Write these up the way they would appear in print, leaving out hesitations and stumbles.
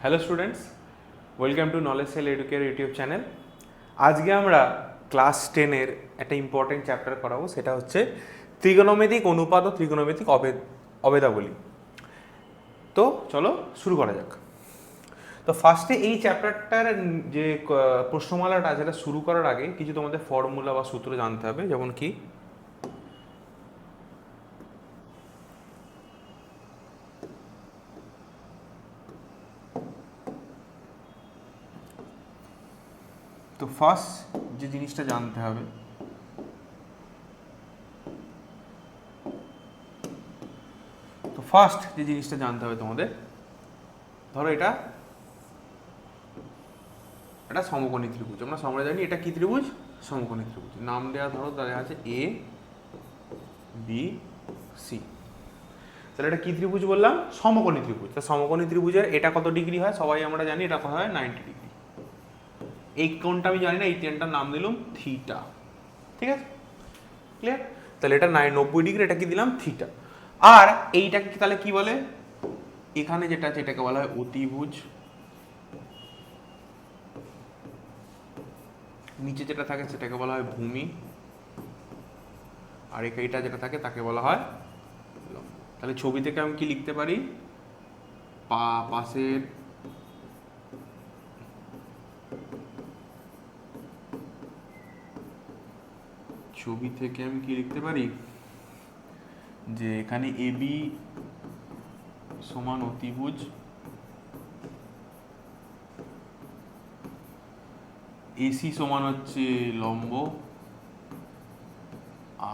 Hello students, welcome to knowledge cell educare YouTube channel. আজকে আমরা class 10-এর একটা important chapter করাবো, সেটা হচ্ছে ত্রিগোণমিতিক অনুপাত ও ত্রিগোণমিতিক অভেদাবলী। তো চলো শুরু করা যাক। তো ফার্স্টে এই চ্যাপ্টারটার যে প্রশ্নমালাটা আছে সেটা শুরু করার আগে কিছু তোমাদের ফর্মুলা বা সূত্র জানতে হবে, যেমন কি তো ফার্স্ট যে জিনিসটা জানতে হবে তোমাদের, ধরো এটা একটা সমকোণী ত্রিভুজ। আমরা জানি এটা কি ত্রিভুজ, সমকোণী ত্রিভুজ। নাম দেওয়া ধরো তাহলে আছে এ বি সি। তাহলে এটা কি ত্রিভুজ বললাম, সমকোণী ত্রিভুজ। তা সমকোণী ত্রিভুজের এটা কত ডিগ্রি হয় সবাই আমরা জানি, এটা কত হয় 90 ডিগ্রি। এই কোণটা আমি জানি না, এই কোণটার নাম দিলাম থিটা। ঠিক আছে, ক্লিয়ার? তাহলে এটা 90 ডিগ্রি, এটা কি দিলাম থিটা। আর এইটাকে তাহলে কি বলে, এখানে যেটা আছে এটাকে বলা হয় অতিভুজ, নিচে যেটা থাকে সেটাকে বলা হয় ভূমি, আর এইটা যেটা থাকে তাকে বলা হয় লম্ব। তাহলে ছবি থেকে আমি কি লিখতে পারি, পাশের ছবি থেকে আমি কি লিখতে পারি যে এখানে এবি সমান অতিভুজ, এসি সমান হচ্ছে লম্ব,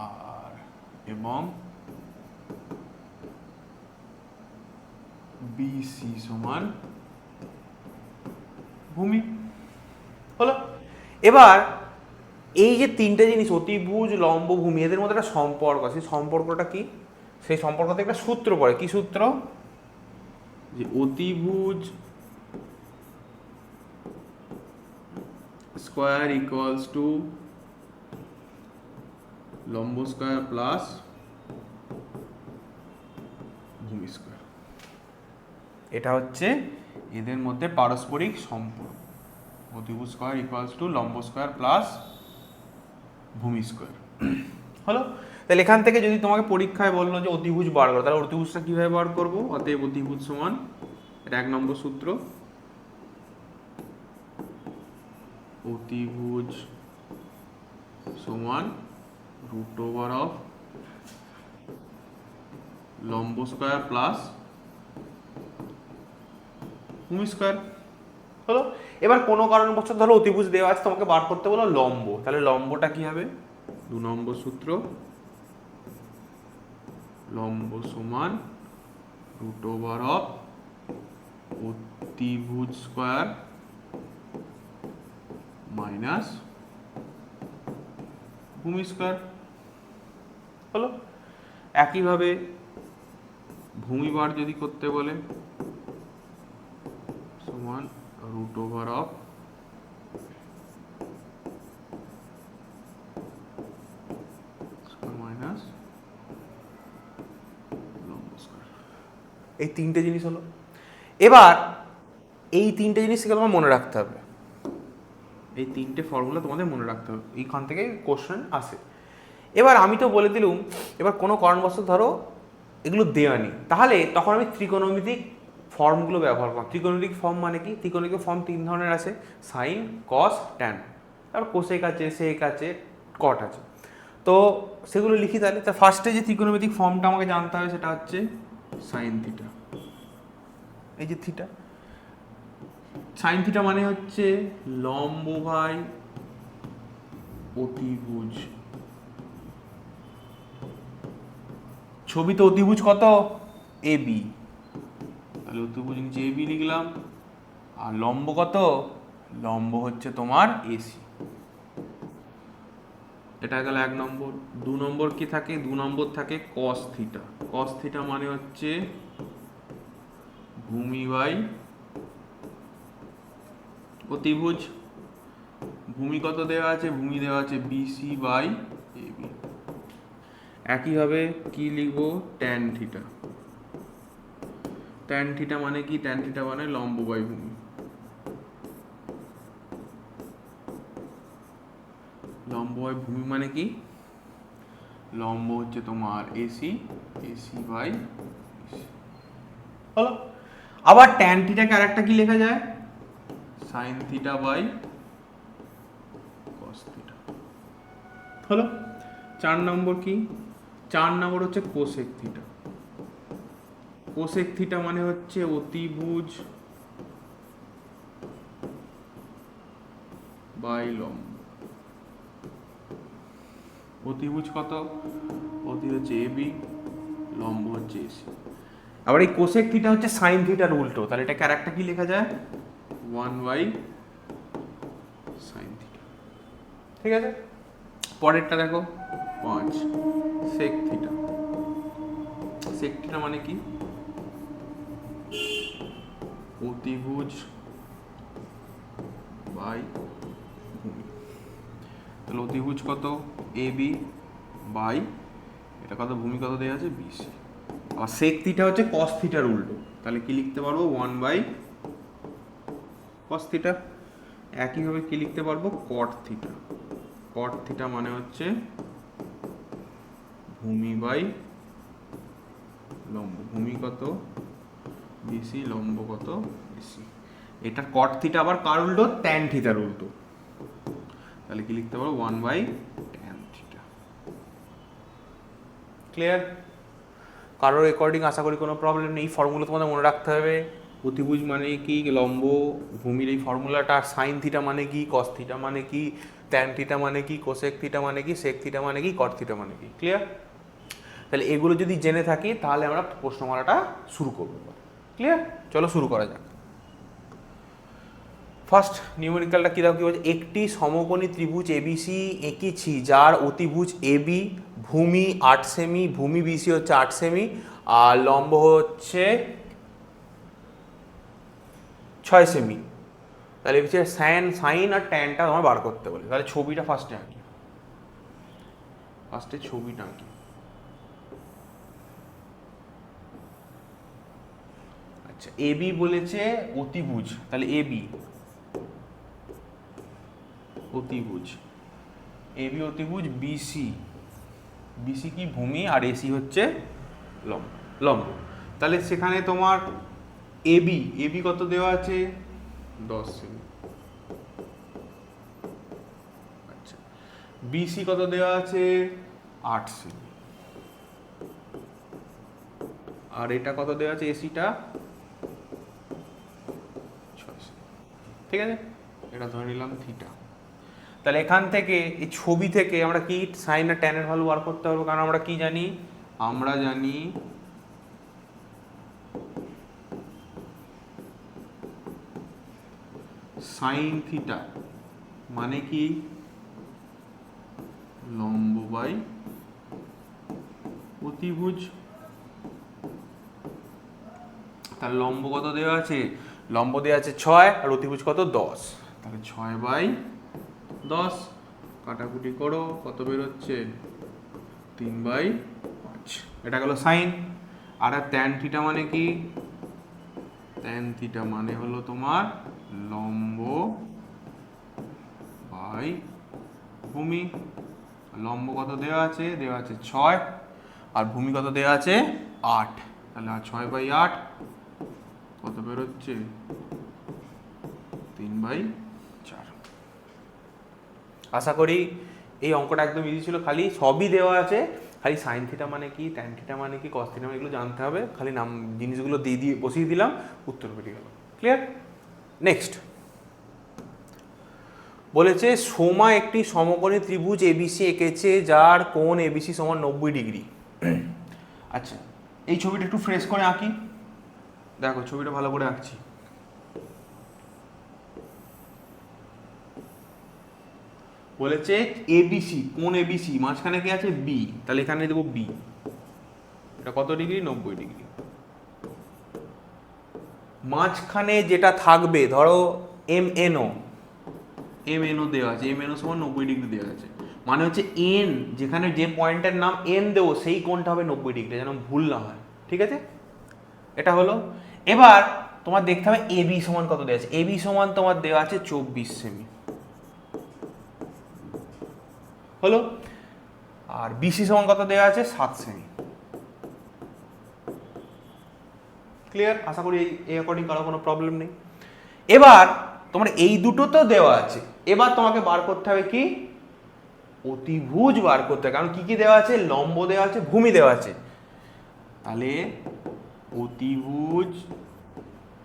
আর এবং বিসি সমান ভূমি। হলো। এবার এই যে তিনটে জিনিস অতিভুজ, লম্ব, ভূমি, এদের মধ্যে একটা সম্পর্ক আছে। সেই সম্পর্কটা কি, সেই সম্পর্কতে একটা সূত্র পড়ে। কি সূত্র? যে অতিভুজ স্কোয়ার ইকুয়ালস টু লম্ব স্কোয়ার প্লাস ভূমি স্কোয়ার। এটা হচ্ছে এদের মধ্যে পারস্পরিক সম্পর্ক। অতিভুজ স্কোয়ার ইকুয়ালস টু লম্ব স্কোয়ার প্লাস ভূমি স্কোয়ার। হলো। তাহলে এখান থেকে যদি তোমাকে পরীক্ষায় বললো যে অতিভুজ বার করো, তাহলে অতিভুজটা কিভাবে বার করবো? অতএব অতিভুজ সমান, এটা 1 নম্বর সূত্র, অতিভুজ সমান রুট ওভার অফ লম্ব স্কোয়ার প্লাস ভূমি স্কোয়ার। হলো। এবার কোনো কারণবশত ধরো অতিভুজ দেওয়া আছে, তোমাকে বার করতে বলো লম্ব, তাহলে লম্বটা কি হবে? 2 নম্বর সূত্র, লম্ব সমান রুট ওভার অফ অতিভুজ স্কোয়ার মাইনাস ভূমি স্কোয়ার। হলো। একইভাবে ভূমি বার যদি করতে বলে, সমান রুট ওভার অফ মাইনাস লম্ব স্কোয়ার। এই তিনটে জিনিস হলো। এবার এই তিনটে জিনিসকে তোমার মনে রাখতে হবে, এই তিনটে ফর্মুলা তোমাদের মনে রাখতে হবে, এইখান থেকে কোশ্চেন আসে। এবার আমি তো বলে দিলুম, এবার কোনো কারণবশত ধরো এগুলো দেওয়া নেই, তাহলে তখন আমি ত্রিকোণমিতিক ফর্মগুলো ব্যবহার করব। ত্রিকোণমিতিক ফর্ম মানে কি? ত্রিকোণমিতিক ফর্ম 3 ধরনের আছে, সাইন, কস, ট্যান। তারপর কোসেক আছে, সেক আছে, কট আছে। তো সেগুলো লিখি তাহলে। তা ফার্স্টে যে ত্রিকোণমিতিক ফর্মটা আমাকে জানতে হবে সেটা হচ্ছে সাইন থিটা। এই যে থিটা, সাইন থিটা মানে হচ্ছে লম্ব বাই অতিভুজ। ছবিতে অতিভুজ কত? এ বি, তাহলে অতিভুজ নিচে এ বি লিখলাম। আর লম্ব কত? লম্ব হচ্ছে তোমার এসি। এটা গেল 1 নম্বর। 2 নম্বর কি থাকে? 2 নম্বর থাকে কস থিটা। কস থিটা মানে হচ্ছে ভূমি বাই অতিভুজ। ভূমি কত দেওয়া আছে? ভূমি দেওয়া আছে বিসি বাই এবি। একইভাবে কি লিখবো? Tan theta. ট্যান থিটা মানে কি? ট্যান থিটা মানে লম্ব বাই ভূমি। লম্ব বাই ভূমি মানে কি? লম্ব হচ্ছে তোমার এসি, এসি বাই হলো। আবার ট্যান থিটাকে আরেকটা কি লেখা যায়? Sine theta by cos theta. হলো। 4 নম্বর কি? 4 নম্বর হচ্ছে কোসেক থিটা। কোসেক থিটা মানে হচ্ছে অতিভুজ বাই লম্ব। অতিভুজ কত? অতি হচ্ছে এবি, লম্ব হচ্ছে এসি। আবার এই কোসেক থিটা হচ্ছে সাইন থিটার উল্টো, তাহলে এটাকে আরেকটা কি লেখা যায়? 1 বাই সাইন থিটা। ঠিক আছে, পরেরটা দেখো 5 সেক থিটা। সেক থিটা মানে কি? অতিভুজ বাই ভূমি। তাহলে অতিভুজ কত? এবি বাই এটা কত? ভূমি কত দেওয়া আছে? বিসি। আর সেক থিটা হচ্ছে কস থিটার উল্টো, তাহলে কি লিখতে পারবো? 1 বাই কস থিটা। একইভাবে কি লিখতে পারবো? কট থিটা। কট থিটা মানে হচ্ছে ভূমি বাই লম্ব। ভূমি কত? বিসি, লম্ব কত? বিসি। এটা কট থিটা আবার কার উল্টো? ট্যান থিটার উল্টো, তাহলে কি লিখতে পারবো? 1 বাই ট্যান থিটা। ক্লিয়ার? কারোর রেকর্ডিং আশা করি কোনো প্রবলেম নেই। ফর্মুলা তোমাদের মনে রাখতে হবে। অতিভুজ মানে কি? লম্ব ভূমির এই ফর্মুলাটা। আর সাইন থিটা মানে কি? কস থিটা মানে কি? ট্যান থিটা মানে কি? কোসেক থিটা মানে কি? সেক থিটা মানে কি? কট থিটা মানে কি? ক্লিয়ার? তাহলে এগুলো যদি জেনে থাকি তাহলে আমরা প্রশ্নমালাটা শুরু করবো। ক্লিয়ার? চলো শুরু করা যাক। ফার্স্ট নিউমেরিক্যালটা কী দেখো? কী বলছে? একটি সমকোণী ত্রিভুজ এবিসি এঁকেছি যার অতিভুজ এবি, ভূমি 8 সেমি, ভূমি বিসি হচ্ছে 8 সেমি, আর লম্ব হচ্ছে 6 সেমি। তাহলে হচ্ছে সাইন আর ট্যানটা আমার বার করতে বলে। তাহলে ছবিটা ফার্স্টে আঁকি। ফার্স্টে ছবিটা আঁকি। আচ্ছা, এবি বলেছে অতিভুজ, তাহলে এবি অতিভুজ, এবি অতিভুজ, বিসি, বিসি কি? ভূমি, আর এসি হচ্ছে লম্ব। লম্ব তাহলে সেখানে তোমার এবি, এবি কত দেওয়া আছে? 10 সেমি। আচ্ছা, বিসি কত দেওয়া আছে? 8 সেমি। আর এটা কত দেওয়া আছে? এসিটা 6 সেমি। ঠিক আছে, এটা ধরে নিলাম থিটা। তাহলে এখান থেকে এই ছবি থেকে আমরা কি সাইন আর ট্যানের ভ্যালু বার করতে পারবো? কারণ আমরা কি জানি? আমরা জানি সাইন থিটা মানে কি? লম্ব বাই অতিভুজ। তার লম্ব কত দেওয়া আছে? লম্ব দেওয়া আছে 6 আর অতিভুজ কত? 10। তাহলে 6 বাই 10 কাটাকুটি করো, কত বেরোচ্ছে? 3 বাই 5। এটা গেল সাইন। আর ট্যান থিটা মানে কি? ট্যান থিটা মানে হলো তোমার লম্ব বাই ভূমি। লম্ব কত দেওয়া আছে? দেওয়া আছে 6, আর ভূমি কত দেওয়া আছে? 8। তাহলে 6 বাই 8 কত বেরোচ্ছে? 3 বাই 4। আশা করি এই অঙ্কটা একদম ইজি ছিল। খালি সবই দেওয়া আছে, খালি সাইন থিটা মানে কি, ট্যান থিটা মানে কি, কস থিটা মানে এগুলো জানতে হবে। খালি নাম জিনিসগুলো দিয়ে বসিয়ে দিলাম, উত্তর বেরিয়ে গেল। ক্লিয়ার? নেক্সট বলেছে সোমা একটি সমকোণী ত্রিভুজ এবিসি এঁকেছে যার কোণ এবিসি সমান 90 ডিগ্রি। আচ্ছা, এই ছবিটা একটু ফ্রেশ করে আঁকি। দেখো ছবিটা ভালো করে আঁকছি। বলেছে এবিসি, কোণ এবিসি, মাঝখানে কি আছে? বি। তাহলে এখানে দেবো বি। এটা কত ডিগ্রি? 90 ডিগ্রি। মাঝখানে যেটা থাকবে ধরো এম এনও, এম এনও দেওয়া আছে, এম এনও সমান 90 ডিগ্রি দেওয়া আছে। মানে হচ্ছে এন, যেখানে যে পয়েন্টের নাম এন দেবো সেই কোণটা হবে 90 ডিগ্রি, যেন ভুল না হয়। ঠিক আছে, এটা হলো। এবার তোমার দেখতে হবে এ বি সমান কত দেওয়া আছে। এ বি সমান তোমার দেওয়া আছে 24 সেমি, হলো। আর বিসি সমান কত দেওয়া আছে 7 সেমি। ক্লিয়ার? আশা করি এই অ্যাকর্ডিং কারো কোনো প্রবলেম নেই। এবার তোমার এই দুটো তো দেওয়া আছে, এবার তোমাকে বার করতে হবে কি অতিভুজ বার করতে হবে। কারণ কি কি দেওয়া আছে, লম্ব দেওয়া আছে, ভূমি দেওয়া আছে। তাহলে অতিভুজ,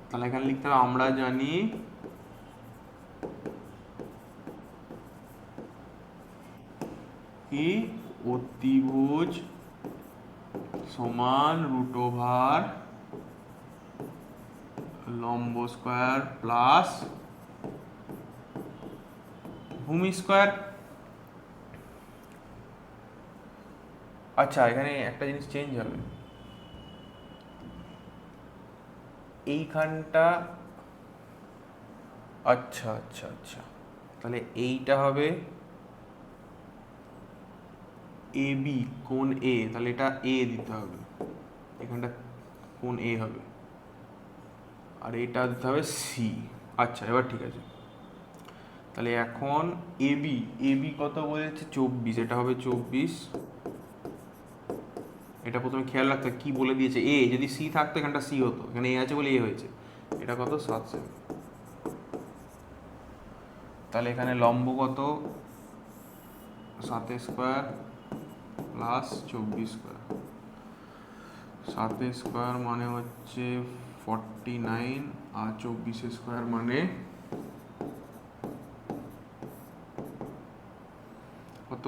তাহলে এখানে লিখতে হবে আমরা জানি কি অতিভুজ সমান √ওভার লম্ব স্কয়ার প্লাস ভূমি স্কয়ার। আচ্ছা, এখানে একটা জিনিস চেঞ্জ হবে, এইখানটা, আচ্ছা আচ্ছা আচ্ছা, তাহলে এইটা হবে এ বি কোণ এ, তাহলে এটা এ দিতে হবে, এখানটা কোণ এ হবে, আর এটা দিতে হবে সি। আচ্ছা, এবার ঠিক আছে। তাহলে এখন এ বি কত বলেছে 24, এটা হবে 24। এটা প্রথমে খেয়াল রাখতে কি বলে দিয়েছে, এ যদি সি থাকতো এখানটা সি হতো, এখানে এ আছে বলে এ হয়েছে। এটা কত 7 সেমি। তাহলে এখানে লম্ব কত 7 স্কয়ার প্লাস 24 স্কয়ার। 7 স্কয়ার মানে হচ্ছে 49, আর 24 স্কয়ার মানে কত,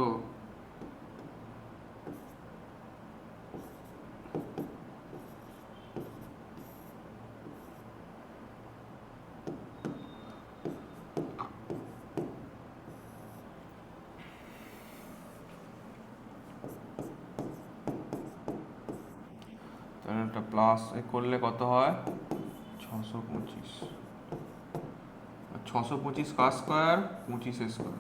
একটা প্লাস করলে কত হয় 625, 625 কার স্কয়ার 25 স্কয়ার।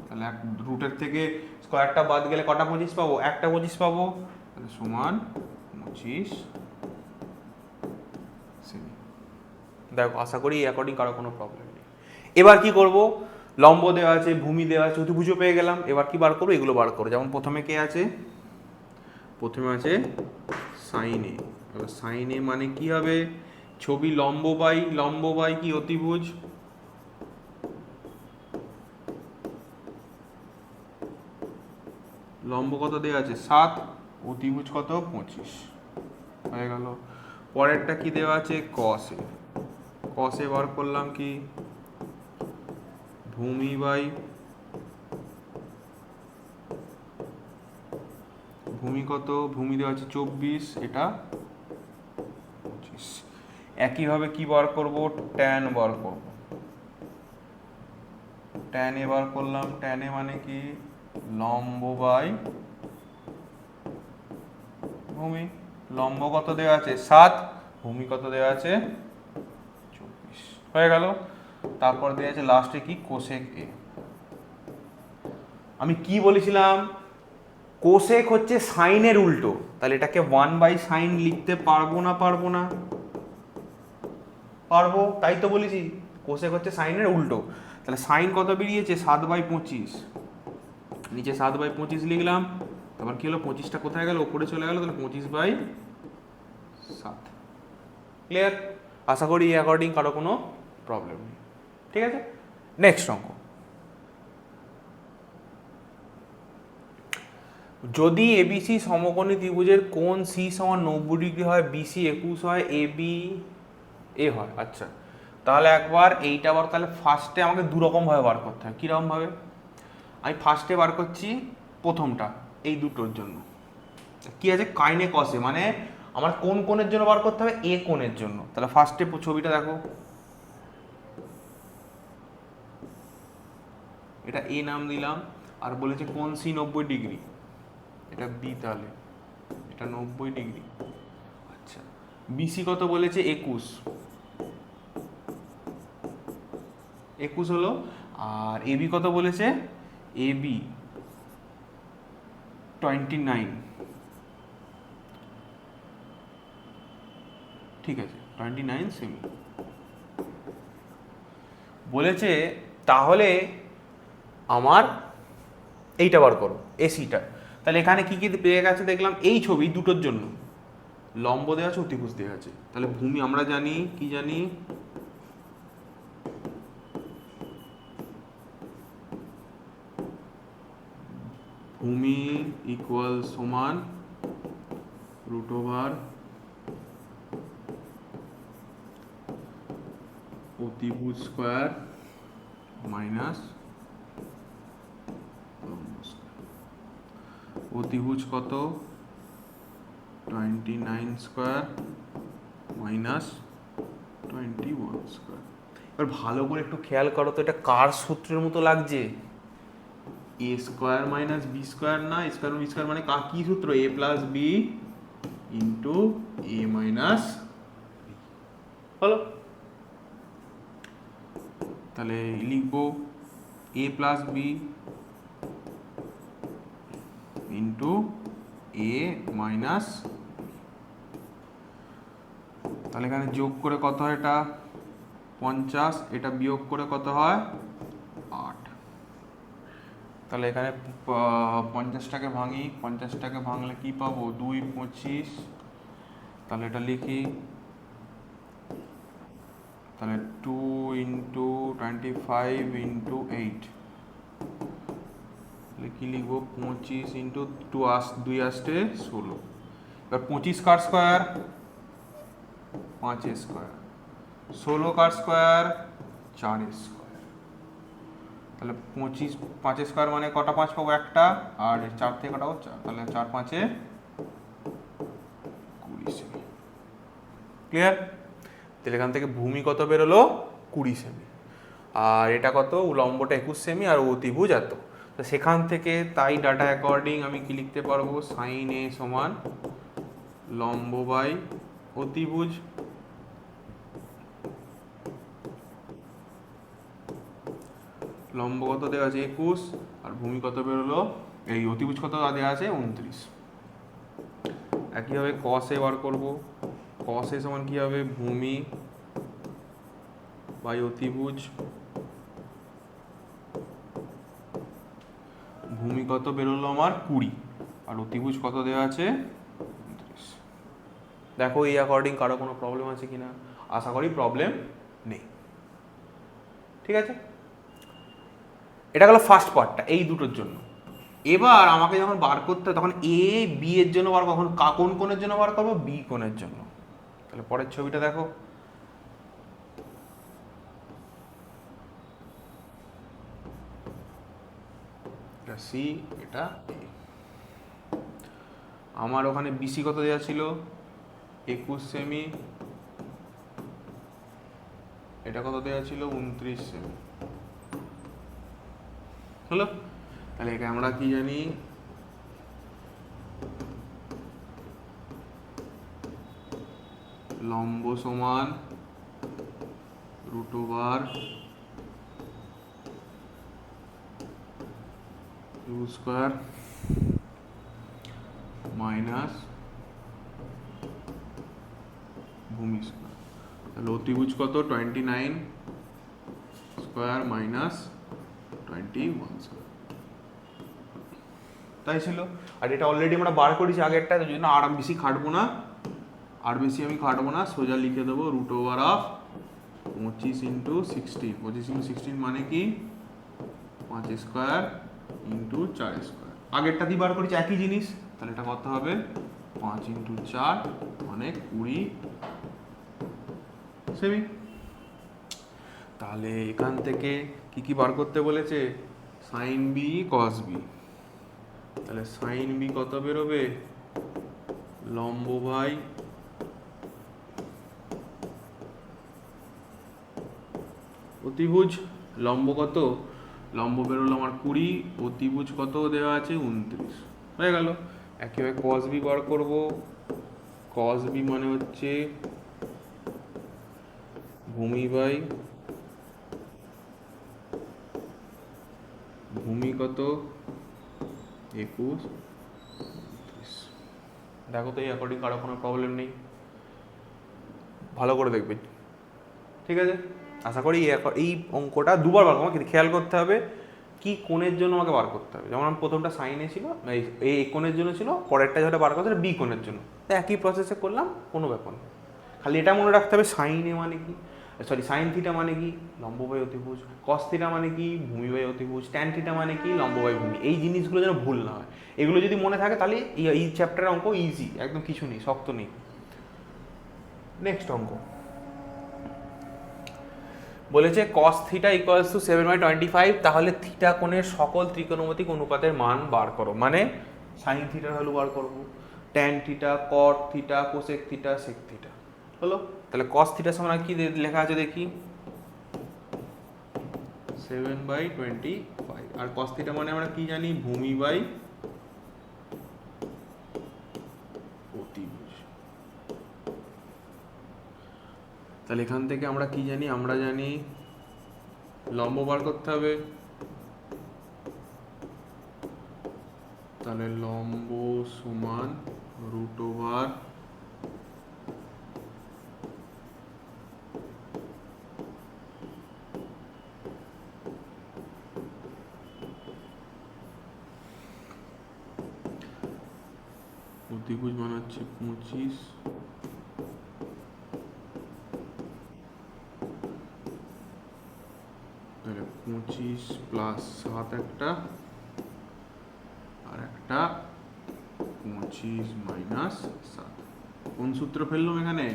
তাহলে এক রুটের থেকে স্কয়ারটা বাদ গেলে কটা 25 পাবো, একটা 25 পাবো, তাহলে সমান 25 সেমি। দেখো, আশা করি অ্যাকর্ডিং কারো কোনো প্রবলেম নেই। এবার কি করব, লম্ব দেওয়া আছে, ভূমি দেওয়া আছে, অতিভুজও পেয়ে গেলাম। এবার কি বার করবো, এগুলো বার করবো। যেমন প্রথমে কে আছে, প্রথমে আছে সাইন এ। এবার সাইন এ মানে কি হবে, ছবি লম্ব বাই কি অতিভুজ, লম্ব কত দেওয়া আছে 7, অতিভুজ কত 25 হয়ে গেল। পরেরটা কি দেওয়া আছে কস এ, কস এ বার করলাম কি ভূমি বাই ভূমি কত, ভূমি দেওয়া আছে 24, এটা 25। একইভাবে কি বার করব, ট্যান বার করব। ট্যান এ বার করলাম, ট্যান এ মানে কি লম্ব বাই ভূমি। লম্ব কত দেওয়া আছে 7, ভূমি কত দেওয়া আছে 24 হয়ে গেল। তারপর দেওয়া আছে লাস্টে কি কোসেক এ। আমি কি বলেছিলাম, কোসেক হচ্ছে সাইনের উল্টো, তাহলে এটাকে 1/sin লিখতে পারবো না, পারবো না, পারবো, তাই তো বলেছি কোসেক হচ্ছে সাইনের উল্টো। তাহলে সাইন কত বেরিয়েছে 7/25, নিচে 7/25 লিখলাম। তারপর কি হলো, 25টা কোথায় গেল, উপরে চলে গেল, তাহলে 25/7। ক্লিয়ার? আশা করি অ্যাকর্ডিং কারো কোনো প্রবলেম নেই। ঠিক আছে, নেক্সট অঙ্ক। যদি এবিসি সমকোণী ত্রিভুজের কোণ সি সমান 90 ডিগ্রি হয়, বিসি 21 হয়, এ বি এ হয়। আচ্ছা, তাহলে একবার এইটা আবার, তাহলে ফার্স্টে আমাকে দুরকম ভাবে বার করতে হয়। কীরকম ভাবে, আমি ফার্স্টে বার করছি প্রথমটা এই দুটোর জন্য কি আছে কাইনে কসে, মানে আমার কোন কোণের জন্য বার করতে হবে, এ কোণের জন্য। তাহলে ফার্স্টে ছবিটা দেখো, এটা এ নাম দিলাম, আর বলেছে কোণ সি 90 ডিগ্রি, এটা বি, তাহলে এটা 90 ডিগ্রি। আচ্ছা, বিসি কত বলেছে 21 হলো, আর এবি কত বলেছে, এবি 29। ঠিক আছে 29 সেমি বলেছে। তাহলে আমার এইটা বার করো এসিটা। তাহলে এখানে কি কি পেয়ে গেছে দেখলাম, এই ছবি দুটোর জন্য লম্ব দেওয়া আছে, অতিভুজ দেওয়া আছে। তাহলে ভূমি আমরা জানি, কি জানি, ভূমি ইকুয়াল সমান রুট ওভার অতিভুজ স্কোয়ার মাইনাস অতিভুজ কত 29 স্কোয়ার মাইনাস 21 স্কোয়ার। এবার ভালো করে একটু খেয়াল করো তো, এটা কার সূত্রের মতো লাগছে? এ স্কোয়ার মাইনাস বি স্কোয়ার না? এ স্কোয়ার বি স্কোয়ার মানে কি সূত্র? এ প্লাস বি ইন্টু এ মাইনাস বি। হলো, তাহলে লিখবো এ প্লাস বি ইন্টু এ মাইনাস, তাহলে এখানে যোগ করে কত হয়? এটা 50, এটা বিয়োগ করে কত হয়? 8। তাহলে এখানে 50টাকে ভাঙি, 50টাকে ভাঙলে কি পাবো? 2 25। তাহলে এটা লিখি, তাহলে 2 ইন্টু 25 ইন্টু 8, তাহলে কি লিখবো? 25 ইন্টু 2 আসতে 16। এবার 25 কার স্কোয়ার? 5 স্কোয়ার। 16 কার স্কোয়ার? 4 স্কোয়ার। তাহলে 25 5 স্কোয়ার মানে কটা 5 পাবো? একটা, আর 4 থেকে কাটাবো 4, তাহলে 4 5 20 সেমি। ক্লিয়ার? তাহলে এখান থেকে ভূমি কত বেরোলো? 20 সেমি। আর এটা কত? লম্বটা 21 সেমি আর অতিভুজ এত। তো সেখান থেকে তাই ডাটা অ্যাকর্ডিং আমি কি লিখতে পারবো? সাইন এ সমান লম্ব বাই অতিভুজ। লম্ব কত দেওয়া আছে? 21, আর ভূমি কত বেরোলো? এই অতিভুজ কত দেওয়া আছে? 29। একইভাবে কস এ বার করবো। কস এ সমান কি হবে? ভূমি বাই অতিভুজ। ভূমি কত বেরোলো আমার? 20, আর অতিভুজ কত দেওয়া আছে? 29। দেখো এই অ্যাকর্ডিং কারো কোনো প্রবলেম আছে কিনা? আশা করি প্রবলেম নেই। ঠিক আছে, এটা গেল ফার্স্ট পার্টটা এই দুটোর জন্য। এবার আমাকে যখন বার করতে হয় তখন এ বি এর জন্য বার, কখন কোন কোণের জন্য বার করবো? বি কোণের জন্য। তাহলে পরের ছবিটা দেখো, এটা সি, এটা এ। আমার ওখানে বিসি কত দেওয়া ছিল? 21 সেমি। এটা কত দেওয়া ছিল? 29 সেমি। হলো, তাহলে এখানে আমরা কি জানি? লম্ব সমান root over u square minus ভূমি স্কোয়ার। তাহলে অতিভুজ কত? 29 স্কোয়ার মাইনাস 21 স্কোয়ার। তাই ছিল। আর এটা অলরেডি আমরা বার করেছি আগেরটা, তাই জন্য আর বেশি খাটবো না, সোজা লিখে দেবো root over of 25 into 16। 25 into 16 মানে কি? 5 স্কোয়ার ইন্টু 4 স্কোয়ার। আগেরটা দিয়ে বার করেছি একই জিনিস, তাহলে এটা কত হবে? 5 ইন্টু 4 মানে 20 সেমি। তাহলে এখান থেকে কি কি বার করতে বলেছে? Sine B cos B. তাহলে সাইন বি কত বেরোবে? লম্ব বাই অতিভুজ। লম্ব কত? লম্ব বেরোলো আমার 20, অতিভুজ কত দেওয়া আছে? 29। হয়ে গেল। একইভাবে কস বি বার করবো। কস বি মানে হচ্ছে ভূমি বাই ভূমি কত? 21। দেখো তো এই অ্যাকর্ডিং কারো কোনো প্রবলেম নেই। ভালো করে দেখবেন, ঠিক আছে? আশা করি এই অঙ্কটা দুবার বার আমাকে খেয়াল করতে হবে কি কোণের জন্য আমাকে বার করতে হবে। যেমন আমার প্রথমটা সাইনে ছিল, এই কোণের জন্য ছিল, পরেরটা যেটা বার করতে হবে বি কোণের জন্য, একই প্রসেসে করলাম, কোনো ব্যাপার না। খালি এটা মনে রাখতে হবে সাইনে মানে কি, সরি সাইন থিটা মানে কি লম্ব বাই অতিভুজ, কস থিটা মানে কি ভূমি বাই অতিভুজ, ট্যান থিটা মানে কি লম্ব বাই ভূমি। এই জিনিসগুলো যেন ভুল না হয়, এগুলো যদি মনে থাকে তাহলে এই চ্যাপ্টারের অঙ্ক ইজি, একদম কিছু নেই, শক্ত নেই। নেক্সট অঙ্ক বলেছে cos থিটা ইকুয়ালস টু 7/25, তাহলে থিটা কোণের সকল ত্রিকোণমিতিক অনুপাতের মান বার করো। মানে সাইন থিটার ভ্যালু বার করবো, tan theta, cot theta, cosec theta, sec theta. হলো, তাহলে cos থিটার সমান কি লেখা আছে দেখি, 7/25। আর cos থিটা মানে আমরা কি জানি, ভূমি বাই অতিভুজ। তাহলে এখান থেকে আমরা কি জানি, আমরা জানি লম্ব বার করতে হবে, তাহলে লম্ব সমান রুট ওভার অতিভুজ মানে হচ্ছে 25, তাহলে 25 প্লাস 7 একটা, আর একটা 25 মাইনাস 7। কোন সূত্র ফেললাম এখানে,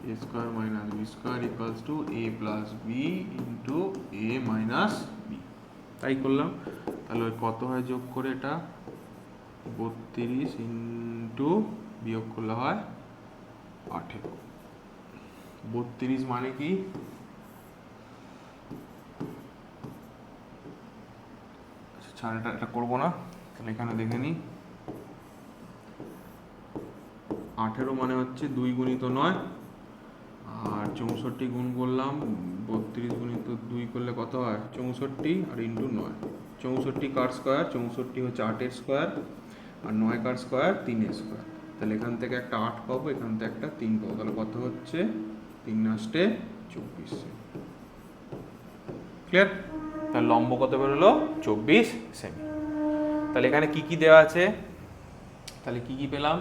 a square minus B square equals to a plus B into a minus B, তাই করলাম। তাহলে কত হয় যোগ করে, এটা 32 ইন্টু বিয়োগ করলে হয় 18। 32 মানে কি, ছাড় এটা করবো না, তাহলে এখানে দেখে নিই। 18 মানে হচ্ছে 2 গুণিত 9, আর 64 গুণ করলাম, 32 গুণিত 2 করলে কত হয় 64, আর ইন্টু 9। 64 কার স্কোয়ার, 64 হচ্ছে 8-এর স্কোয়ার, আর 9 কার স্কোয়ার 3-এর স্কোয়ার। তাহলে এখান থেকে একটা 8 পাবো, এখান থেকে একটা 3 পাবো, তাহলে কত হচ্ছে 3 8 24। ক্লিয়ার? তাহলে লম্ব কত বেরোলো 24 সেমি। তাহলে এখানে কি কি দেওয়া আছে, তাহলে কি কি পেলাম,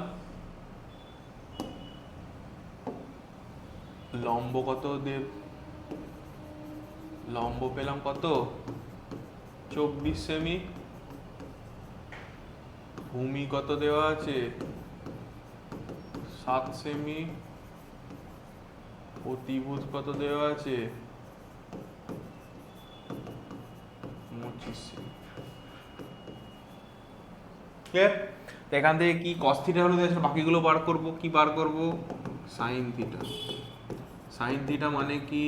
লম্ব কত লম্ব পেলাম কত 24 সেমি, ভূমি কত দেওয়া আছে 7 সেমি, অতিভুজ কত দেওয়া আছে 25 সেমি। ক্লিয়ার? তো এখান থেকে কি cos থিটা হলো দেওয়া আছে, বাকিগুলো বার করব, কি বার করব, sin থিটা। sin থিটা মানে কি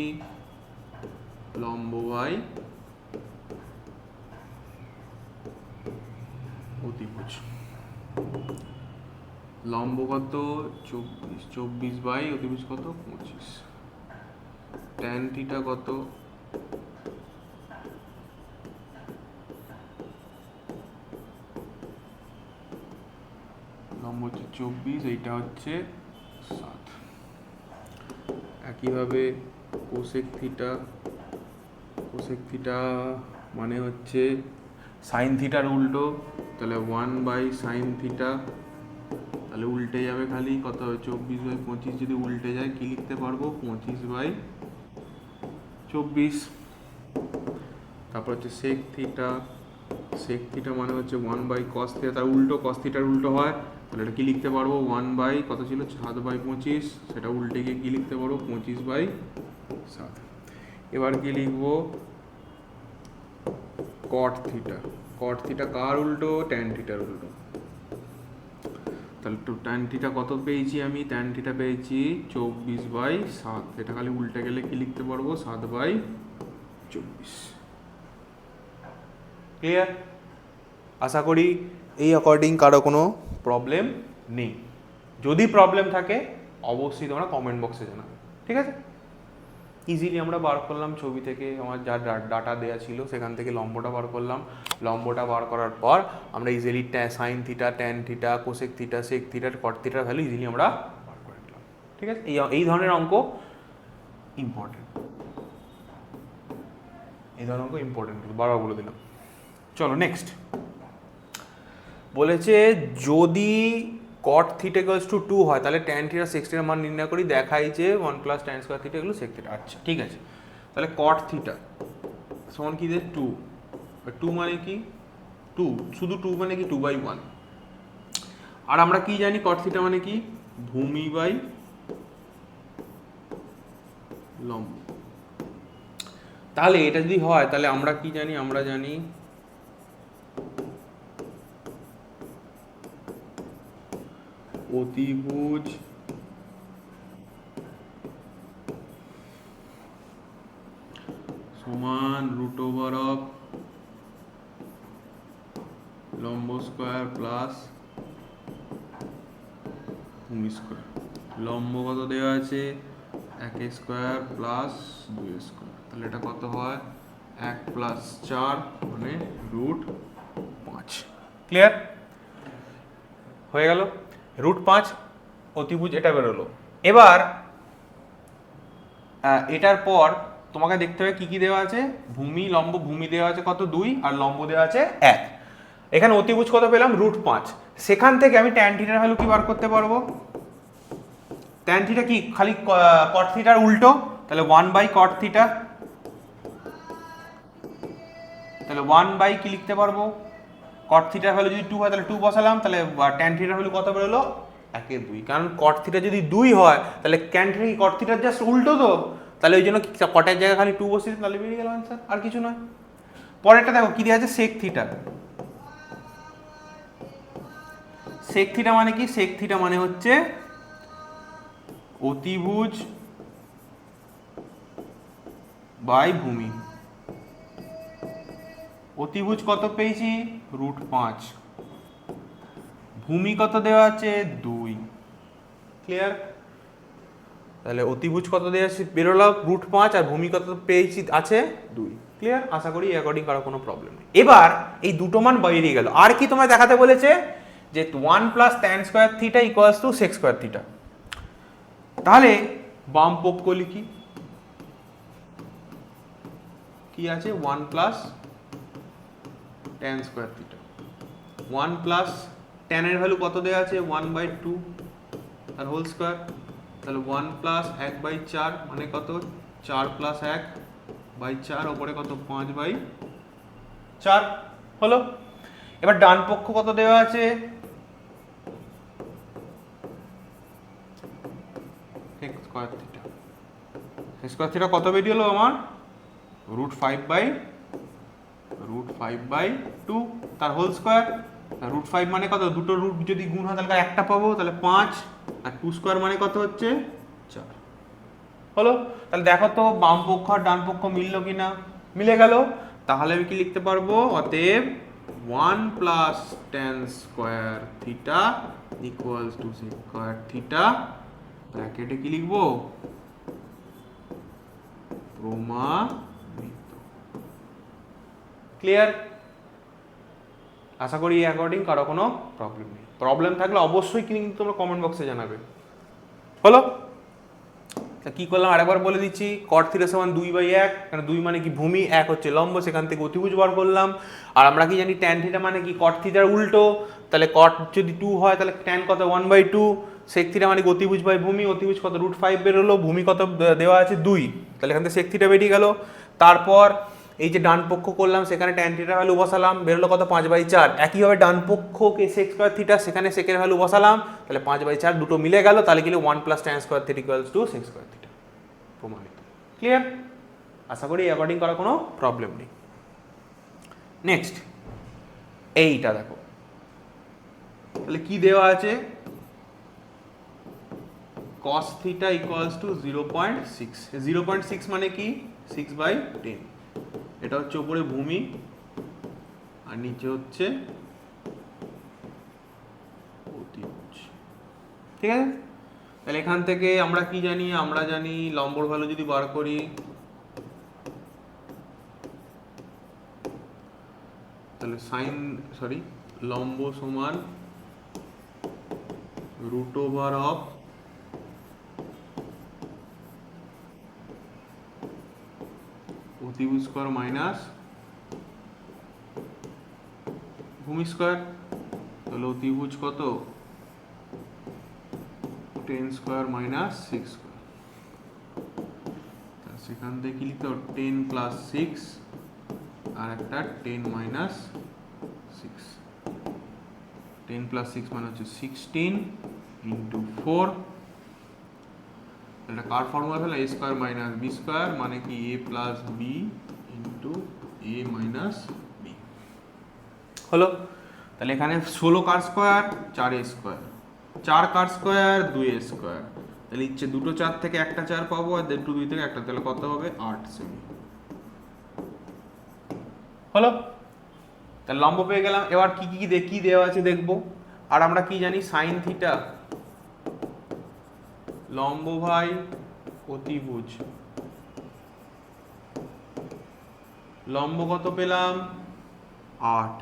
লম্ব বাই অতিভুজ। লম্ব কত 24, 24 বাই অতিভুজ কত 25। ট্যান থিটা কত, লম্ব হচ্ছে 24, এইটা হচ্ছে 7। একইভাবে কোসেক থিটা, কোসেক থিটা মানে হচ্ছে সাইন থিটার উল্টো, তাহলে 1/sin থিটা, তাহলে উল্টে যাবে খালি, কত হবে 24/25, যদি উল্টে যায় কি লিখতে পারবো 25/24। তারপর হচ্ছে সেক থিটা, সেক থিটা মানে হচ্ছে 1/cos থিটা, তার উল্টো cos থিটার উল্টো হয়, তাহলে এটা কি লিখতে পারবো 1 কত ছিল 7/25, সেটা উল্টে গিয়ে কি লিখতে পারবো 25/7। এবার কি লিখবো cot থিটা, cot থিটা কার উল্টো, ট্যান থিটার উল্টো। তাহলে ট্যান থিটা কত পেয়েছি আমি, ট্যান থিটা পেয়েছি 24/7, এটা খালি উল্টে গেলে কি লিখতে পারবো 7/24। ক্লিয়ার? আশা করি এই অ্যাকর্ডিং কারো কোনো প্রবলেম নেই। যদি প্রবলেম থাকে অবশ্যই তোমরা কমেন্ট বক্সে জানাবে, ঠিক আছে? ইজিলি আমরা বার করলাম ছবি থেকে, আমার যা ডাটা দেওয়া ছিল সেখান থেকে লম্বটা বার করলাম। লম্বটা বার করার পর আমরা easily sine theta, tan theta, cosec theta, sec থিটার, কট থিটার ভ্যালু ইজিলি আমরা বার করে নিলাম, ঠিক আছে? এই ধরনের অঙ্ক ইম্পর্টেন্ট, এই ধরনের অঙ্ক ইম্পর্টেন্ট, বারবার বলে দিলাম। চলো নেক্সট বলেছে যদি cot থিটা ইকুয়ালস টু 2 হয় তাহলে tan থিটা sec থিটার মান নির্ণয় করি, দেখাই যে 1 প্লাস tan স্কয়ার থিটা এগুলো sec থিটা। আচ্ছা ঠিক আছে, তাহলে cot থিটা সমান কি দিয়ে 2, 2 মানে কি 2, শুধু 2 মানে কি 2/1, আর আমরা কি জানি cot থিটা মানে কি ভূমি বাই লম্ব। তাহলে এটা যদি হয় তাহলে আমরা কি জানি, আমরা জানি অতিভুজ সমান রুট ওভার অফ লম্ব স্কয়ার প্লাস ভূমি স্কয়ার। লম্ব কত দেওয়া আছে 1 স্কয়ার প্লাস 2 স্কয়ার, তাহলে এটা কত হয় 1 প্লাস 4 মানে রুট 5। ক্লিয়ার হয়ে গেল, রুট 5 অতিভুজ এটা বেরোলো। এবার এটার পর তোমাকে দেখতে হবে কি কি দেওয়া আছে, ভূমি লম্ব, ভূমি দেওয়া আছে কত 2 আর লম্ব দেওয়া আছে 1। এখানে অতিভুজ কত পেলাম রুট 5, সেখান থেকে আমি ট্যান থিটার ভ্যালু কি বার করতে পারবো, ট্যান থিটা কি খালি কট থিটার উল্টো, তাহলে 1/cot থিটা, তাহলে 1 কি লিখতে পারবো cot থিটার ভ্যালু যদি 2 হয় তাহলে 2 বসালাম, তাহলে ট্যান থিটার ভ্যালু কত বেরোলো 1/2, কারণ cot থিটা যদি 2 হয় তাহলে ট্যান থিটা কি cot থিটার জাস্ট উল্টো, তো তাহলে ওই জন্য কটের জায়গায় খালি 2 বসিয়ে তাহলে বেরিয়ে গেল आंसर, আর কিছু নয়। পরেরটা দেখো কি দেওয়া আছে sec থিটা, sec থিটা মানে কি, sec থিটা মানে হচ্ছে অতিভুজ বাই ভূমি। অতিভুজ কত পেয়েছি রুট 5, ভূমি কত দেওয়া আছে 2। ক্লিয়ার, তাহলে অতিভুজ কত দেওয়া আছে বেরোলো রুট 5 আর ভূমি কত পেয়েছি আছে 2। ক্লিয়ার, আশা করি অ্যাকর্ডিং কারো কোনো প্রবলেম নেই। এবার এই দুটো মান বেরিয়ে গেল, আর কি তোমায় দেখাতে বলেছে যে 1 plus tan square theta equals to sec square theta. তাহলে বাম পক্ষ লিখি, কি আছে 1 plus tan square theta, 1 plus tan এর ভ্যালু কত দেওয়া আছে 1/2 আর হোল স্কয়ার, তাহলে 1 প্লাস 1/4 মানে কত 4 প্লাস 1/4 ওপরে কত 5/4 হলো। এবার ডান পক্ষ কত দেওয়া আছে sec square theta, sec square theta কত বেরিয়ে হলো আমার রুট 5/2 তার হোল স্কয়ার, রুট 5 মানে কত, দুটো রুট যদি গুণ হয় তাহলে একটা পাবো, তাহলে 5 আর 2 স্কয়ার মানে কত হচ্ছে 4 হলো। তাহলে দেখো তো বাম পক্ষ আর ডান পক্ষ মিললো কিনা, মিলে গেল। তাহলে আমি কি লিখতে পারবো, অতএব 1 plus tan square theta equals to sec square theta, ব্র্যাকেটে কি লিখবো প্রমাণিত। ক্লিয়ার, আশা করি অ্যাকর্ডিং কারো কোনো প্রবলেম নেই। প্রবলেম থাকলে অবশ্যই কিন্তু তোমরা কমেন্ট বক্সে জানাবে। হলো, তা কি করলাম আরেকবার বলে দিচ্ছি, cot থিটা সমান 2/1, কারণ 2 মানে কি ভূমি, 1 হচ্ছে লম্ব, সেখান থেকে অতিভুজ বার করলাম। আর আমরা কি জানি tan থিটা মানে কি cot থিটার উল্টো, তাহলে cot যদি 2 হয় তাহলে tan কত 1/2, sec থিটা মানে অতিভুজ বাই ভূমি, অতিভুজ কত রুট 5 বেরোলো, ভূমি কত দেওয়া আছে 2, তাহলে এখান থেকে sec থিটা বেরিয়ে গেল। তারপর এই যে ডান পক্ষ করলাম সেখানে tan থিটার ভ্যালু বসালাম, বেরোলো কত 5/4। একইভাবে ডান পক্ষকে sec স্কয়ার থিটা, সেখানে sec এর ভ্যালু বসালাম, তাহলে 5/4 দুটো মিলে গেল, তাহলে কি 1 plus tan square theta equals to sec square theta, প্রমাণিত। ক্লিয়ার, আশা করি অ্যাকর্ডিং করার কোনো প্রবলেম নেই। নেক্সট এইটা দেখো, তাহলে কি দেওয়া আছে cos থিটা ইকুয়ালস টু 0.6, 0.6 মানে কি 6/10, এটা হচ্ছে উপরে ভূমি আর নিচে হচ্ছে অতিভুজ। ঠিক আছে, তাহলে এখান থেকে আমরা কি জানি, আমরা জানি লম্বর ভ্যালু যদি বার করি তাহলে লম্ব সমান রুট ওভার অফ অতিভুজ স্কোয়ার মাইনাস ভূমি স্কোয়ার, তাহলে অতিভুজ কত 10 স্কোয়ার মাইনাস 6 স্কোয়ার, সেখান থেকে কি লিখতে হবে 10 প্লাস 6 আর একটা 10 মাইনাস 6, 10 প্লাস 6 মানে হচ্ছে 16 ইন্টু 4, এটা কার ফর্মুলা ফেলা a square minus B square মানে কি a plus B into a minus B হলো। তাহলে এখানে 16 কার স্কোয়ার 4a স্কোয়ার, 4 কার স্কোয়ার 2a স্কোয়ার, তাহলে ইচ্ছে দুটো 4 থেকে একটা 4 পাবো আর দুটো 2 থেকে একটা, তাহলে কত হবে 8 সেমি হলো। তাহলে লম্ব পেয়ে গেলাম। এবার কি কি কি দেওয়া আছে দেখবো। আর আমরা কি জানি সাইন থিটা লম্ব ভাই অতিভুজ, লম্ব কত পেলাম 8,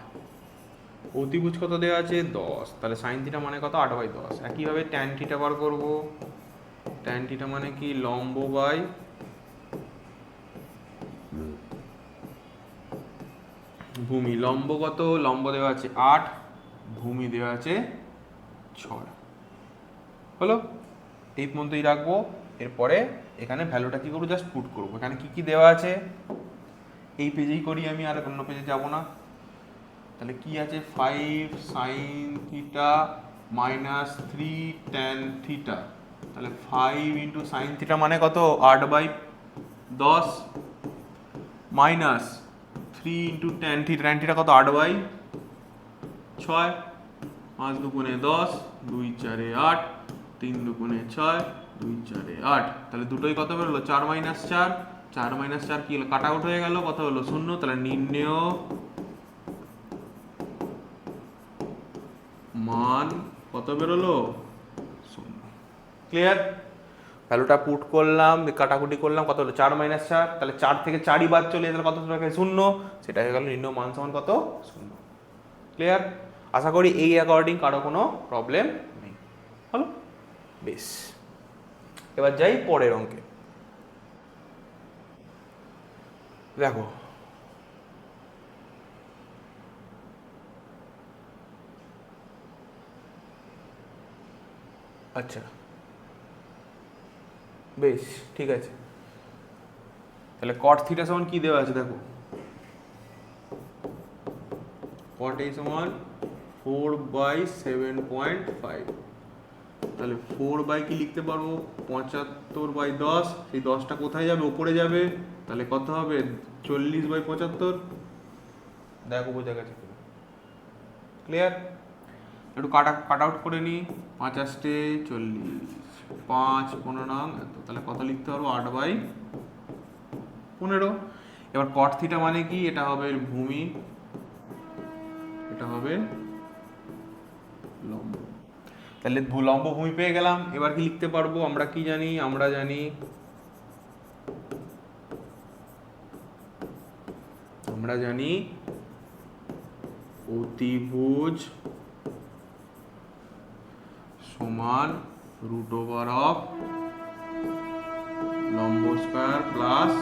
অতিভুজ কত দেওয়া আছে 10, তাহলে সাইন থিটা মানে কত 8/10। একইভাবে ট্যান থিটা বার করব, ট্যান থিটা মানে কি লম্ব বাই ভূমি, লম্ব কত লম্ব দেওয়া আছে 8, ভূমি দেওয়া আছে 6 হলো। এই পর্যন্তই রাখবো। এরপরে এখানে ভ্যালুটা কি করবো জাস্ট পুট করবো। এখানে কি কি দেওয়া আছে এই পেজেই করি আমি, আর অন্য পেজে যাব না। তাহলে কি আছে 5 sine theta minus 3 tan theta, তাহলে 5 ইন্টু সাইন থিটা মানে কত 8/10 minus 3 into tan theta, tan theta কত 8/6, 5 দুগুণে 10, 2 4 8, 3 দুগুণে 6, 2 4 8, তাহলে দুটোই কত বেরোলো 4 মাইনাস 4, 4 মাইনাস 4 কি হলো কাট আউট হয়ে গেল, কত হলো 0, তাহলে নির্ণেয় মান কত বেরোলো 0। ক্লিয়ার? ভ্যালুটা পুট করলাম, কাটাকুটি করলাম, কত হলো 4 মাইনাস 4, তাহলে 4 থেকে 4ই বাদ চলে গেলে কত থাকে 0, সেটা হয়ে গেল নির্ণেয় মান সমান কত 0। ক্লিয়ার? আশা করি এই অ্যাকর্ডিং কারো কোনো প্রবলেম নেই হলো। বেশ, এবার যাই পরের অঙ্কে। দেখো আচ্ছা বেশ ঠিক আছে। তাহলে কট থিটা সমান কি দেওয়া আছে দেখো, কট এই সমান 4/7.5, তাহলে 4 কি লিখতে পারবো 75/10, সেই 10টা কোথায় যাবে ওপরে যাবে, তাহলে কত হবে 40/75। দেখো বোঝা গেছে কিনা? ক্লিয়ার? একটু কাট আউট করে নিই, 5 আসতে 40, 5 15 এত, তাহলে কত লিখতে পারবো 8/15। এবার কট থিটা মানে কি, এটা হবে ভূমি, এটা হবে লম্ব, তাহলে লম্ব ভূমি পেয়ে গেলাম। এবার কি লিখতে পারবো, আমরা কি জানি, আমরা জানি অতিভুজ সমান √of লম্ব স্কয়ার প্লাস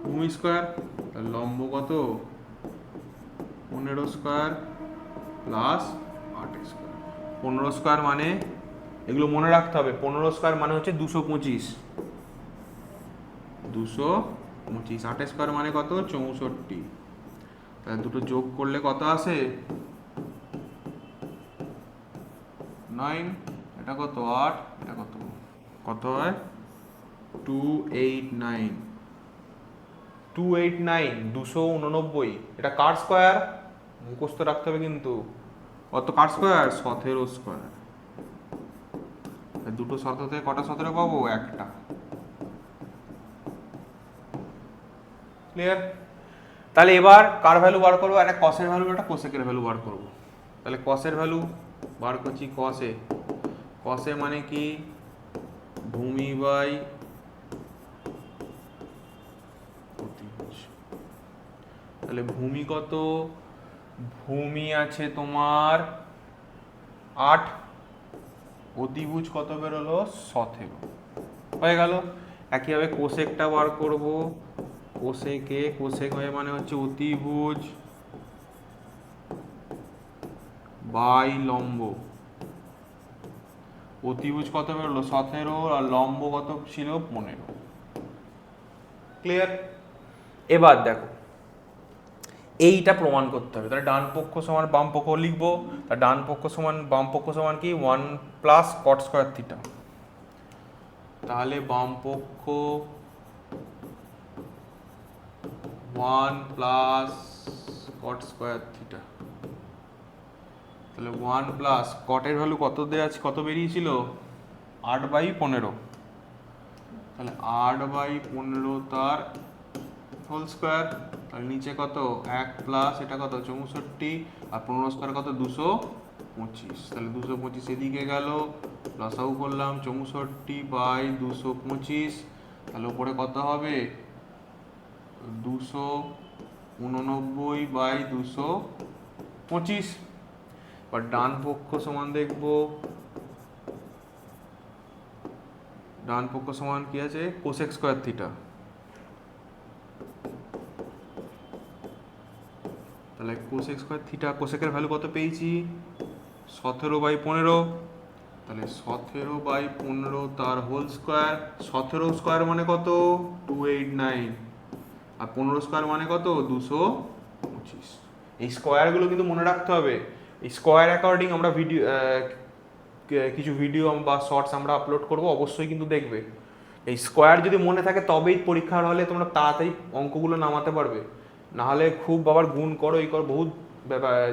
ভূমি স্কয়ার। লম্ব কত 15 স্কয়ার প্লাস 8 স্কয়ার। 15 স্কয়ার মানে এগুলো মনে রাখতে হবে, 15 স্কয়ার মানে হচ্ছে 225, 8 স্কয়ার মানে কত 64, তাহলে দুটো যোগ করলে কত আসে 9, এটা কত 8, এটা কত কত হয় 289, 289 এটা কার স্কয়ার মুখস্থ রাখতে হবে কিন্তু, কত কার স্কয়ার 17 স্কয়ার। দুটো 17 থেকে কটা 17 পাবো একটা। ক্লিয়ার? তাহলে এবার কার ভ্যালু বার করবো, একটা কসের ভ্যালু একটা কোসেকের ভ্যালু বার করবো। তাহলে কসের ভ্যালু বার করছি, কসে মানে কি ভূমি বাই অতিভুজ। তাহলে ভূমি কত, ভূমি আছে তোমার 8, অতিভুজ কত বেরোলো 17 হয়ে গেল। একইভাবে কোসেকটা বার করব, কোসেক হয়ে মানে হচ্ছে অতিভুজ বাই লম্ব। অতিভুজ কত বেরোলো 17 আর লম্ব কত ছিল 15। ক্লিয়ার? এবার দেখো এইটা প্রমাণ করতে হবে, তাহলে ডান পক্ষ সমান বাম পক্ষ লিখবো। তা ডান পক্ষ সমান বাম পক্ষ সমান কি 1 প্লাস কট স্কোয়ার থিটা। তাহলে বাম পক্ষ 1 প্লাস কট স্কোয়ার থিটা, তাহলে 1 প্লাস কটের ভ্যালু কত দেওয়া আছে, কত বেরিয়েছিল 8/15, তাহলে 8/15 তার হোল স্কোয়ার, তাহলে নিচে কত 1 প্লাস এটা কত 64 আর 15 স্কোয়ার কত 225, তাহলে 225 এদিকে গেল, লসাগু করলাম 64/225, তাহলে উপরে কত হবে 289/225। এবার ডান পক্ষ সমান দেখব, ডান পক্ষ সমান কি আছে কোসেক স্কোয়ার থিটা, তাহলে কোসেক স্কোয়ার থিটা, কোসেকের ভ্যালু কত পেয়েছি 17/15, তাহলে 17/15 তার হোল স্কোয়ার, 17 স্কোয়ার মানে কত 289 আর 15 স্কোয়ার মানে কত 225। এই স্কোয়ারগুলো কিন্তু মনে রাখতে হবে, এই স্কোয়ার অ্যাকর্ডিং আমরা কিছু ভিডিও বা শর্টস আমরা আপলোড করব, অবশ্যই কিন্তু দেখবে। এই স্কোয়ার যদি মনে থাকে তবেই পরীক্ষার হলে তোমরা তাড়াতাড়ি অঙ্কগুলো নামাতে পারবে, নাহলে খুব আবার গুণ করো এই করো, বহুত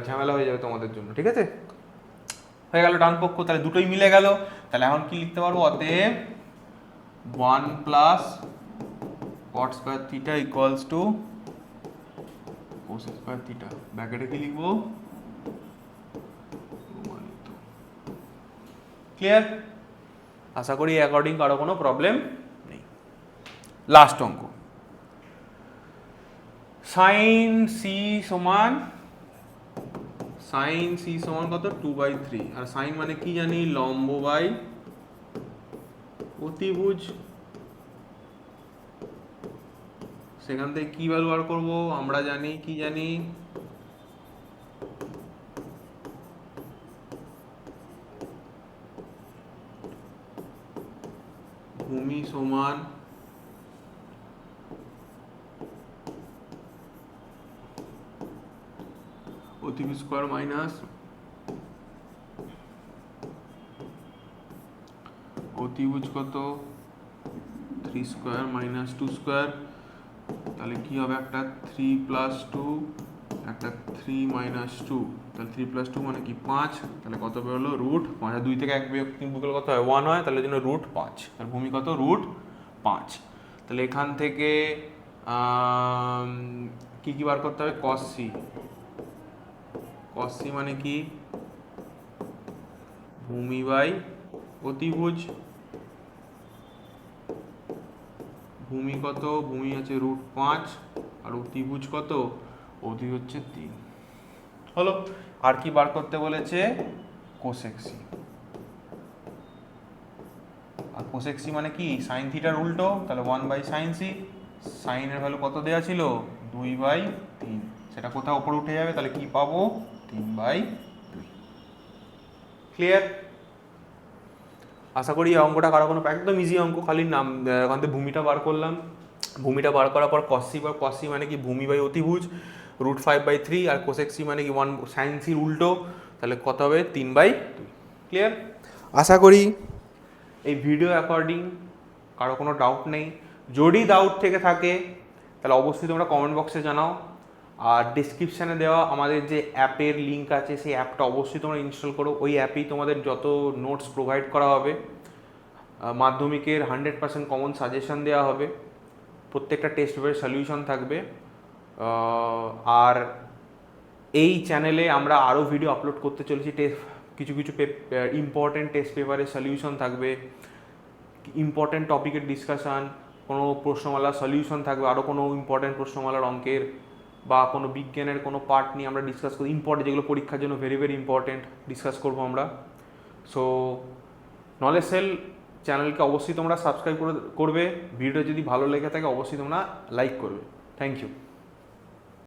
ঝামেলা হয়ে যাবে তোমাদের জন্য। ঠিক আছে, হয়ে গেল ডান পক্ষ, তাহলে দুটোই মিলে গেল। তাহলে এখন কি লিখতে পারবো, অতএব 1 plus cot square theta equals to cosec square theta, ব্র্যাকেটে কি লিখবো ক্লিয়ার? আশা করি অ্যাকর্ডিং কারো কোনো প্রবলেম নেই। লাস্ট অঙ্ক, সাইন সি সমান কত 2/3, আর সাইন মানে কি জানি লম্ব বাই অতিভুজ, সেখান থেকে কি ভ্যালু বার করবো আমরা জানি, কি জানি ভূমি সমান অতিভুজ স্কোয়ার মাইনাস অতিভুজ কত 3 স্কোয়ার মাইনাস 2 স্কোয়ার, তাহলে কি হবে একটা 3 প্লাস 2 একটা 3 মাইনাস 2, তাহলে 3 প্লাস 2 মানে কি 5, তাহলে কত বেরোলো √5, 2 থেকে 1 বিয়োগ 3 বিয়োগ কত হয় 1 হয়, তাহলে জন্য √5, তাহলে ভূমি কত √5। তাহলে এখান থেকে কি কি বার করতে হবে, cos c মানে কি ভূমি বাই অতিভুজ, ভূমি কত, ভূমি আছে √5 আর অতিভুজ কত, অতি হচ্ছে 3 হলো। আর কি বার করতে বলেছে কোসেক সি, আর কোসেক সি মানে কি সাইন থিটার উল্টো, তাহলে 1/sin c, সাইনের ভ্যালু কত দেওয়া ছিল 2/3, সেটা কোথাও উপরে উঠে যাবে, তাহলে কি পাবো 3/2। ক্লিয়ার? আশা করি এই অঙ্কটা কারো কোনো একদম ইজি অঙ্ক, খালি নাম ওখান থেকে ভূমিটা বার করলাম, ভূমিটা বার করার পর cos c মানে কি ভূমি বাই অতিভুজ √5/3, আর কোসেক সি মানে কি 1sin c উল্টো, তাহলে কত হবে 3/2। ক্লিয়ার? আশা করি এই ভিডিও অ্যাকর্ডিং কারো কোনো ডাউট নেই, যদি ডাউট থেকে থাকে তাহলে অবশ্যই তোমরা কমেন্ট বক্সে জানাও, আর ডিসক্রিপশানে দেওয়া আমাদের যে অ্যাপের লিঙ্ক আছে সেই অ্যাপটা অবশ্যই তোমরা ইনস্টল করো, ওই অ্যাপেই তোমাদের যত নোটস প্রোভাইড করা হবে, মাধ্যমিকের 100% কমন সাজেশন দেওয়া হবে, প্রত্যেকটা টেস্ট পেপারের সলিউশন থাকবে, আর এই চ্যানেলে আমরা আরও ভিডিও আপলোড করতে চলেছি, কিছু ইম্পর্টেন্ট টেস্ট পেপারের সলিউশন থাকবে, ইম্পর্টেন্ট টপিকের ডিসকাশান, কোনো প্রশ্নমালার সলিউশন থাকবে, আরও কোনো ইম্পর্টেন্ট প্রশ্নমালার অঙ্কের বা কোনো বিজ্ঞানের কোনো পার্ট নিয়ে আমরা ডিসকাস করি, ইম্পর্টেন্ট যেগুলো পরীক্ষার জন্য ভেরি ভেরি ইম্পর্টেন্ট ডিসকাস করবো আমরা। সো নলেজ সেল চ্যানেলকে অবশ্যই তোমরা সাবস্ক্রাইব করবে, ভিডিও যদি ভালো লেগে থাকে অবশ্যই তোমরা লাইক করবে। Thank you.